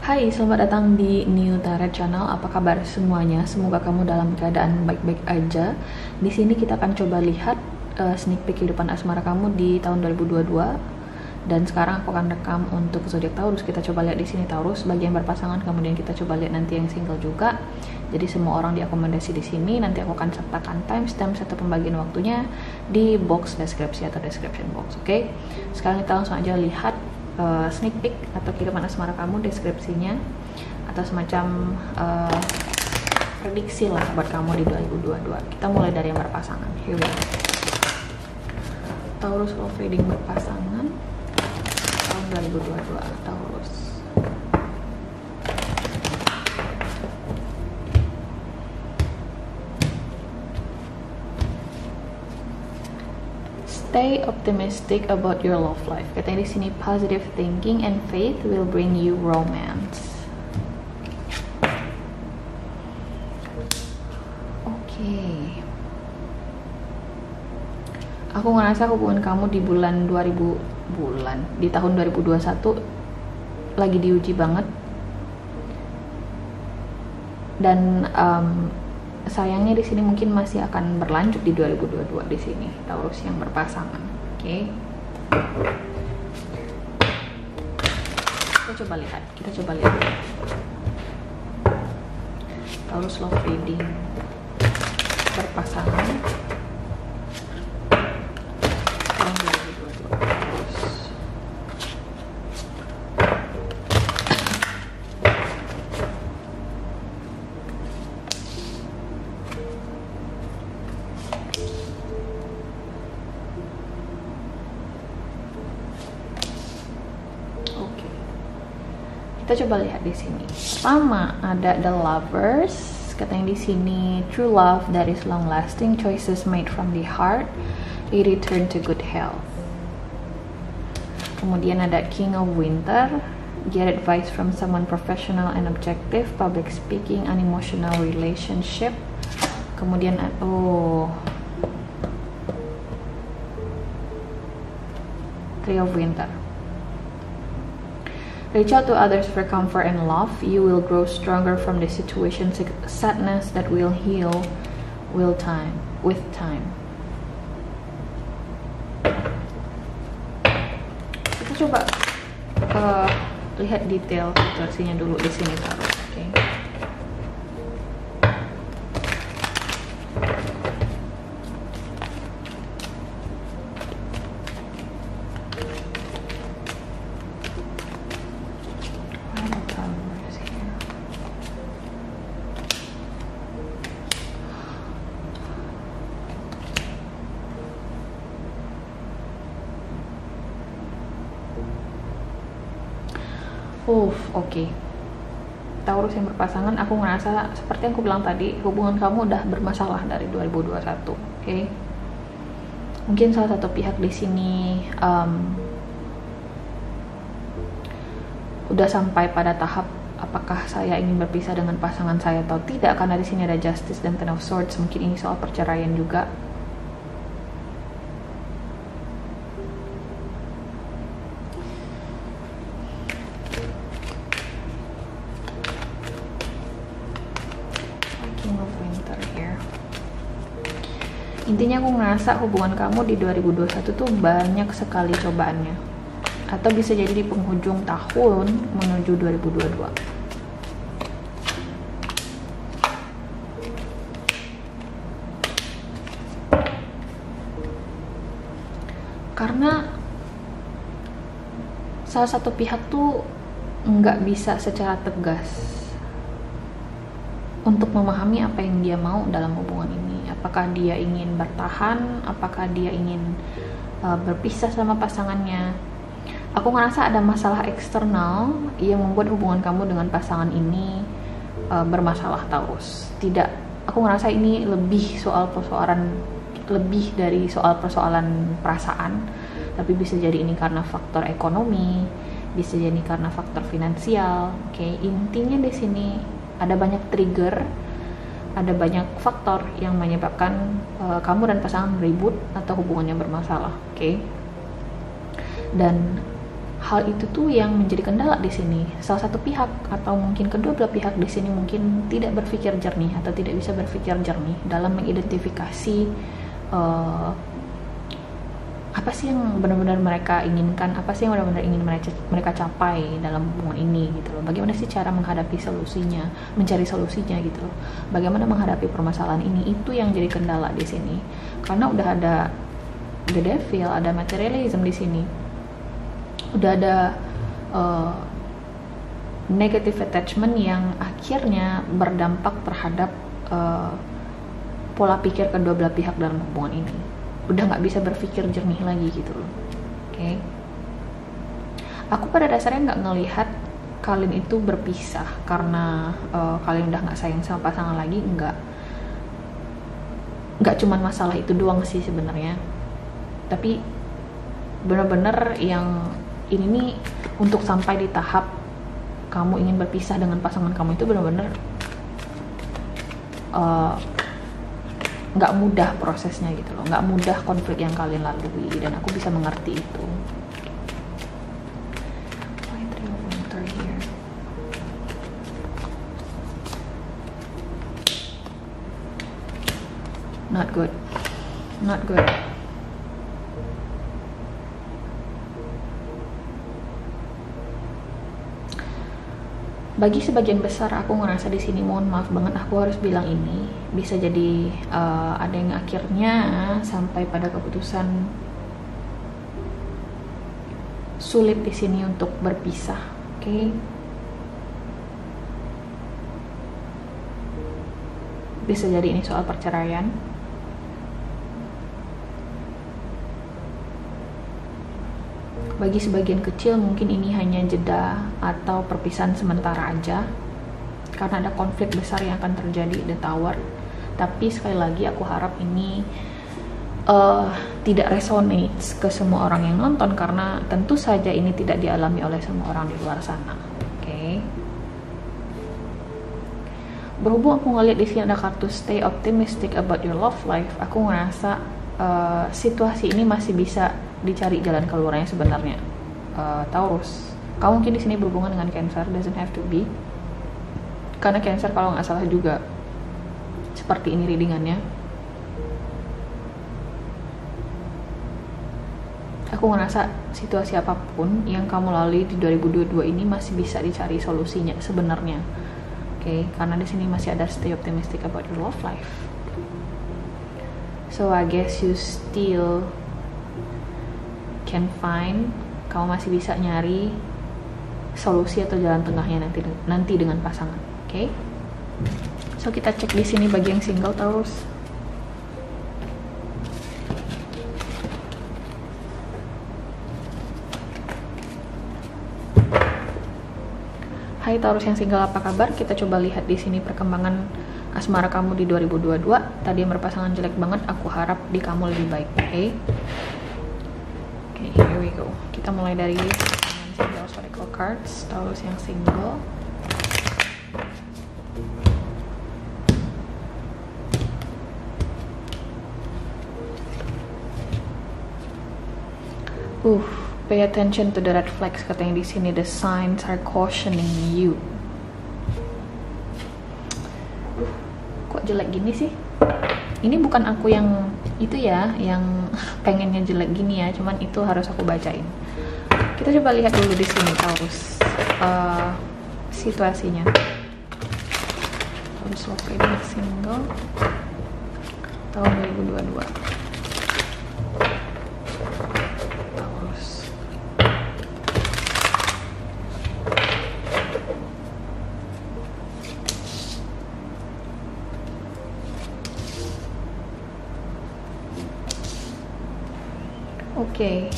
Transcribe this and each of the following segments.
Hai, selamat datang di New Tarot Channel. Apa kabar semuanya? Semoga kamu dalam keadaan baik-baik aja. Di sini kita akan coba lihat sneak peek kehidupan asmara kamu di tahun 2022. Dan sekarang aku akan rekam untuk zodiak Taurus. Kita coba lihat di sini Taurus bagian berpasangan, kemudian kita coba lihat nanti yang single juga. Jadi semua orang diakomodasi di sini. Nanti aku akan sertakan timestamp serta pembagian waktunya di box deskripsi atau description box. Oke? Sekarang kita langsung aja lihat sneak peek atau kehidupan asmara kamu, deskripsinya atau semacam prediksi lah buat kamu di 2022. Kita mulai dari yang berpasangan. Here we go. Taurus love reading berpasangan tahun 2022 Taurus. Stay optimistic about your love life. Katanya di sini positive thinking and faith will bring you romance. Oke. Aku ngerasa hubungan kamu di di tahun 2021 lagi diuji banget. Dan sayangnya di sini mungkin masih akan berlanjut di 2022 di sini Taurus yang berpasangan. Oke. Kita coba lihat. Taurus love reading berpasangan tahun 2022 Taurus. Kita coba lihat di sini. Pertama ada the lovers. Katanya di sini true love that is long lasting, choices made from the heart, a return to good health. Kemudian ada king of winter, get advice from someone professional and objective, public speaking, unemotional relationship. Kemudian three of winter. Reach out to others for comfort and love. You will grow stronger from the situation, sadness that will heal with time. Kita coba lihat detail situasinya dulu di sini Taurus. Oke. Oke. Taurus yang berpasangan, aku ngerasa seperti yang aku bilang tadi, hubungan kamu udah bermasalah dari 2021. Oke. Mungkin salah satu pihak di sini udah sampai pada tahap apakah saya ingin berpisah dengan pasangan saya atau tidak, karena di sini ada justice dan ten of swords. Mungkin ini soal perceraian juga. Intinya aku ngerasa hubungan kamu di 2021 tuh banyak sekali cobaannya, atau bisa jadi di penghujung tahun menuju 2022. Karena salah satu pihak tuh nggak bisa secara tegas untuk memahami apa yang dia mau dalam hubungan ini. Apakah dia ingin bertahan, apakah dia ingin berpisah sama pasangannya. Aku ngerasa ada masalah eksternal yang membuat hubungan kamu dengan pasangan ini bermasalah Taurus. Aku ngerasa ini lebih dari soal persoalan perasaan, tapi bisa jadi ini karena faktor ekonomi, bisa jadi karena faktor finansial. Oke, intinya di sini ada banyak trigger, ada banyak faktor yang menyebabkan kamu dan pasangan ribut atau hubungannya bermasalah. Oke. Dan hal itu tuh yang menjadi kendala di sini. Salah satu pihak atau mungkin kedua belah pihak di sini mungkin tidak berpikir jernih atau tidak bisa berpikir jernih dalam mengidentifikasi apa sih yang benar-benar mereka inginkan, apa sih yang benar-benar ingin mereka capai dalam hubungan ini gitu loh. Bagaimana sih cara menghadapi solusinya, mencari solusinya gitu loh. Bagaimana menghadapi permasalahan ini, itu yang jadi kendala di sini. Karena udah ada the devil, ada materialism di sini. Udah ada negative attachment yang akhirnya berdampak terhadap pola pikir kedua belah pihak dalam hubungan ini. Udah nggak bisa berpikir jernih lagi gitu loh. Oke. Aku pada dasarnya nggak ngelihat kalian itu berpisah karena kalian udah nggak sayang sama pasangan lagi. Nggak cuman masalah itu doang sih sebenarnya, tapi bener-bener yang ini nih untuk sampai di tahap kamu ingin berpisah dengan pasangan kamu itu bener-bener nggak mudah prosesnya gitu loh, nggak mudah konflik yang kalian lalui, dan aku bisa mengerti itu. Not good, not good. Bagi sebagian besar aku ngerasa di sini, mohon maaf banget aku harus bilang ini, bisa jadi ada yang akhirnya sampai pada keputusan sulit di sini untuk berpisah, oke? Bisa jadi ini soal perceraian. Bagi sebagian kecil mungkin ini hanya jeda atau perpisahan sementara aja karena ada konflik besar yang akan terjadi di tower. Tapi sekali lagi aku harap ini tidak resonates ke semua orang yang nonton, karena tentu saja ini tidak dialami oleh semua orang di luar sana. Oke. Berhubung aku ngeliat di sini ada kartu stay optimistic about your love life, aku ngerasa situasi ini masih bisa dicari jalan keluarnya sebenarnya. Taurus, kamu mungkin di sini berhubungan dengan Cancer, doesn't have to be, karena Cancer kalau nggak salah juga seperti ini readingannya. Aku ngerasa situasi apapun yang kamu lalui di 2022 ini masih bisa dicari solusinya sebenarnya. Oke, karena di sini masih ada stay optimistic about your love life. So I guess you still can find, kamu masih bisa nyari solusi atau jalan tengahnya nanti dengan pasangan. Oke? So kita cek di sini bagi yang single, Taurus. Hai Taurus yang single, apa kabar? Kita coba lihat di sini perkembangan asmara kamu di 2022. Tadi yang berpasangan jelek banget, aku harap di kamu lebih baik. Oke? Okay, here we go. Kita mulai dari single oracle cards, Taurus yang single. Pay attention to the red flags, katanya di sini. The signs are cautioning you. Kok jelek gini sih? Ini bukan aku yang itu ya, yang pengennya jelek gini ya, cuman itu harus aku bacain. Kita coba lihat dulu di sini Taurus situasinya. Taurus located single tahun 2022. Taurus. Oke.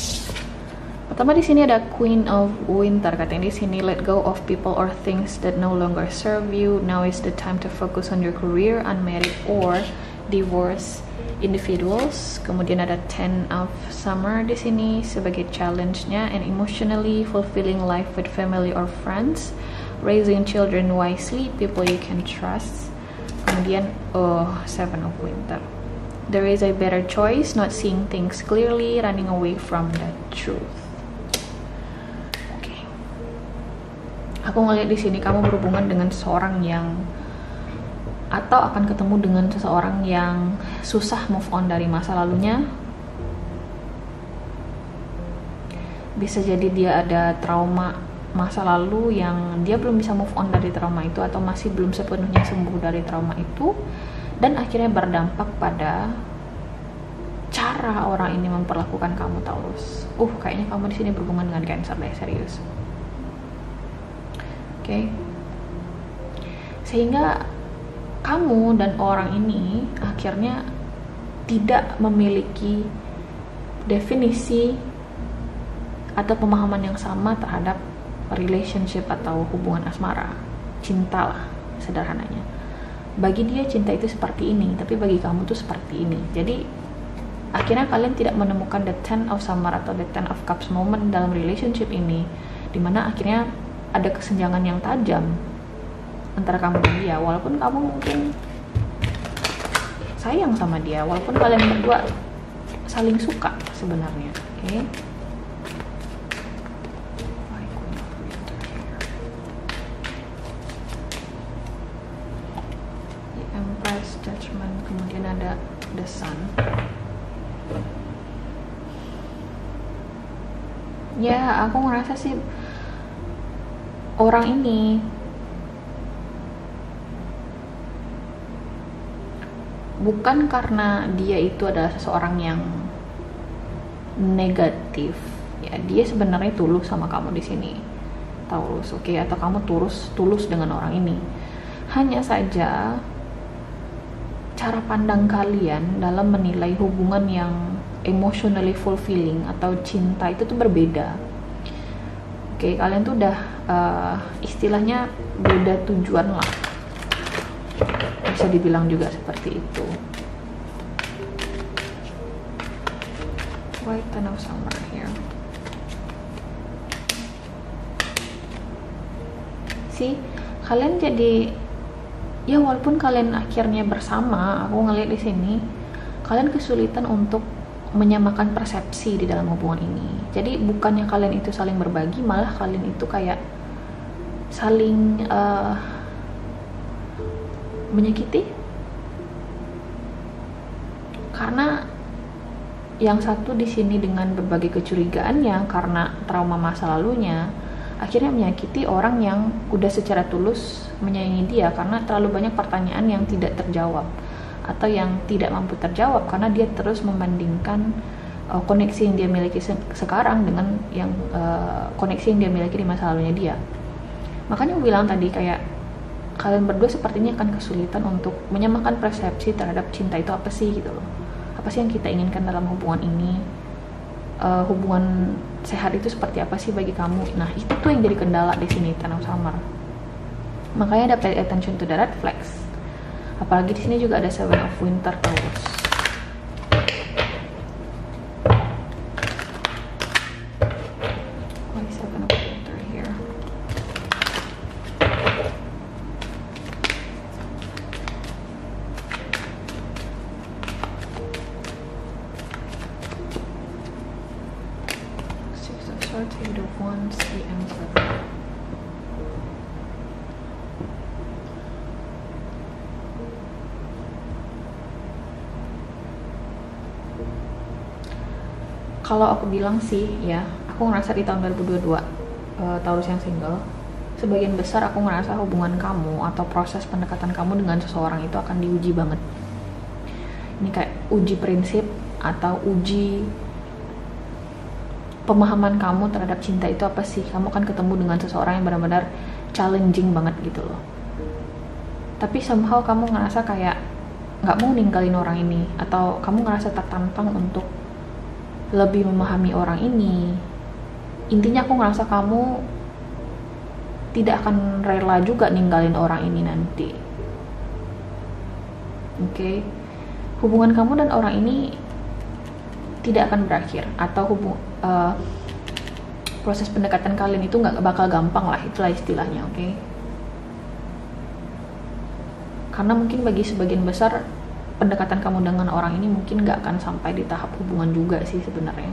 Pertama di sini ada Queen of Winter, katanya di sini let go of people or things that no longer serve you. Now is the time to focus on your career, unmarried or divorced individuals. Kemudian ada Ten of Summer di sini sebagai challenge-nya, and emotionally fulfilling life with family or friends, raising children wisely, people you can trust. Kemudian Seven of Winter. There is a better choice, not seeing things clearly, running away from the truth. Aku ngeliat di sini kamu berhubungan dengan seseorang yang, atau akan ketemu dengan seseorang yang susah move on dari masa lalunya. Bisa jadi dia ada trauma masa lalu yang dia belum bisa move on dari trauma itu, atau masih belum sepenuhnya sembuh dari trauma itu, dan akhirnya berdampak pada cara orang ini memperlakukan kamu, Taurus. Kayaknya kamu di sini berhubungan dengan Cancer deh, serius. Oke. Sehingga kamu dan orang ini akhirnya tidak memiliki definisi atau pemahaman yang sama terhadap relationship atau hubungan asmara, cinta lah sederhananya. Bagi dia cinta itu seperti ini, tapi bagi kamu tuh seperti ini. Jadi akhirnya kalian tidak menemukan the Ten of Summer atau the Ten of Cups moment dalam relationship ini, dimana akhirnya ada kesenjangan yang tajam antara kamu dan dia. Walaupun kamu mungkin sayang sama dia, walaupun kalian berdua saling suka sebenarnya. Oke. Empress, Judgment, kemudian ada the Sun. Ya, aku ngerasa sih orang ini bukan karena dia itu adalah seseorang yang negatif, ya dia sebenarnya tulus sama kamu di sini, Taurus, oke? Atau kamu tulus dengan orang ini. Hanya saja cara pandang kalian dalam menilai hubungan yang emotionally fulfilling atau cinta itu tuh berbeda. Oke, kalian tuh udah istilahnya beda tujuan lah, bisa dibilang juga seperti itu. White Ten of Summer here. Kalian jadi, ya walaupun kalian akhirnya bersama, aku ngeliat di sini kalian kesulitan untuk menyamakan persepsi di dalam hubungan ini. Jadi bukannya kalian itu saling berbagi, malah kalian itu kayak saling menyakiti. Karena yang satu di sini dengan berbagai kecurigaan yang karena trauma masa lalunya, akhirnya menyakiti orang yang udah secara tulus menyayangi dia karena terlalu banyak pertanyaan yang tidak terjawab atau yang tidak mampu terjawab karena dia terus membandingkan koneksi yang dia miliki sekarang dengan yang koneksi yang dia miliki di masa lalunya dia. Makanya aku bilang tadi kayak kalian berdua sepertinya akan kesulitan untuk menyamakan persepsi terhadap cinta itu apa sih gitu loh. Apa sih yang kita inginkan dalam hubungan ini? Hubungan sehat itu seperti apa sih bagi kamu? Nah, itu tuh yang jadi kendala di sini, Ten of Summer. Makanya ada pay attention to the red flags. Apalagi di sini juga ada Seven of Winter, Taurus. Why Seven of Winter here? Six of Swords, Eight of Wands, the Emperor. Kalau aku bilang sih ya, aku ngerasa di tahun 2022 Taurus yang single, sebagian besar aku ngerasa hubungan kamu atau proses pendekatan kamu dengan seseorang itu akan diuji banget. Ini kayak uji prinsip atau uji pemahaman kamu terhadap cinta itu apa sih. Kamu akan ketemu dengan seseorang yang benar-benar challenging banget gitu loh. Tapi somehow kamu ngerasa kayak gak mau ninggalin orang ini, atau kamu ngerasa tertantang untuk lebih memahami orang ini. Intinya aku ngerasa kamu tidak akan rela juga ninggalin orang ini nanti. Oke. Hubungan kamu dan orang ini tidak akan berakhir, atau proses pendekatan kalian itu nggak bakal gampang lah, itulah istilahnya, oke? Karena mungkin bagi sebagian besar pendekatan kamu dengan orang ini mungkin gak akan sampai di tahap hubungan juga sih sebenarnya.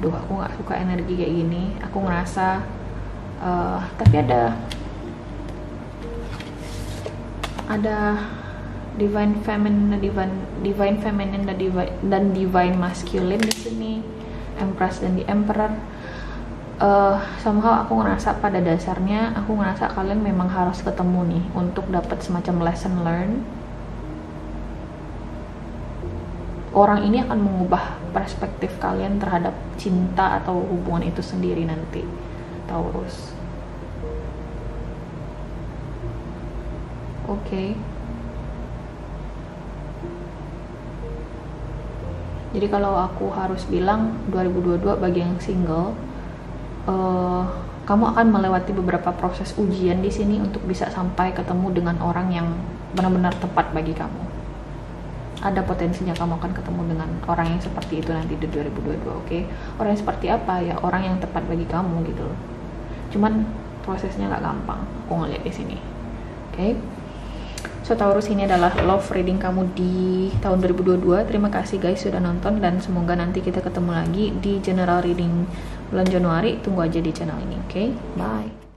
duh aku nggak suka energi kayak gini, aku ngerasa tapi ada divine feminine, divine feminine dan divine masculine di sini, empress dan the emperor. Somehow aku ngerasa pada dasarnya aku ngerasa kalian memang harus ketemu nih untuk dapat semacam lesson learn. Orang ini akan mengubah perspektif kalian terhadap cinta atau hubungan itu sendiri nanti, Taurus. Oke. Jadi kalau aku harus bilang 2022 bagi yang single, kamu akan melewati beberapa proses ujian di sini untuk bisa sampai ketemu dengan orang yang benar-benar tepat bagi kamu. Ada potensinya kamu akan ketemu dengan orang yang seperti itu nanti di 2022, oke? Orang yang seperti apa ya? Orang yang tepat bagi kamu gitu loh. Cuman prosesnya nggak gampang, aku ngeliat di sini, oke? So Taurus, ini adalah love reading kamu di tahun 2022. Terima kasih guys sudah nonton dan semoga nanti kita ketemu lagi di general reading bulan Januari. Tunggu aja di channel ini, oke? Bye.